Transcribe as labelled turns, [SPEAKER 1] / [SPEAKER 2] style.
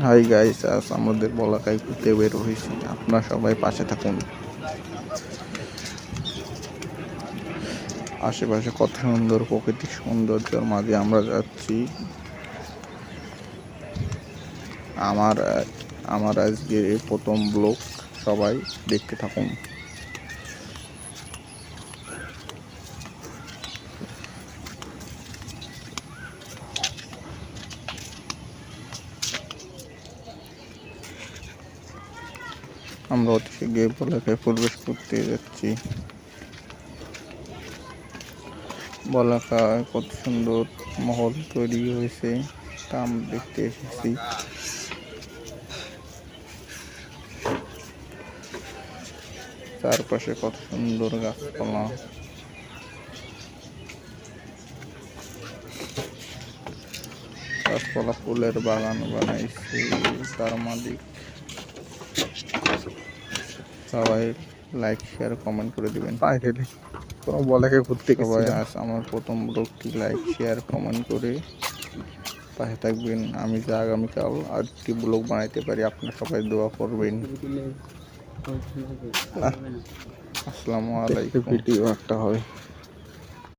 [SPEAKER 1] Hi guys, আজ আমাদের বলাকায় ঘুরতে বের হয়েছি। আপনারা সবাই পাশে থাকুন। আশেপাশে কত সুন্দর প্রাকৃতিক সৌন্দর্যের মাঝে আমরা যাচ্ছি। আমার আজকের এই প্রথম ব্লগ, সবাই দেখতে থাকুন। আমরা অতি শীঘ্রই বলাকায় প্রবেশ করতে যাচ্ছি। বলাকায় কত সুন্দর মহল তৈরি হয়েছে, তা আমরা দেখতে এসেছি। চারপাশে কত সুন্দর গাছপালা, ফুলের বাগান বানাইছে তার মালিক। সবাই লাইক শেয়ার কমেন্ট করে দিবেন।
[SPEAKER 2] বলাকে ঘুরতে
[SPEAKER 1] সবাই আজ আমার প্রথম ব্লগটি লাইক শেয়ার কমেন্ট করে পাশে থাকবেন। আমি যে আগামীকাল আরেকটি ব্লগ বানাইতে পারি, আপনারা সবাই দোয়া করবেন। আসসালামু আলাইকুম।
[SPEAKER 2] ভিডিও একটা হবে।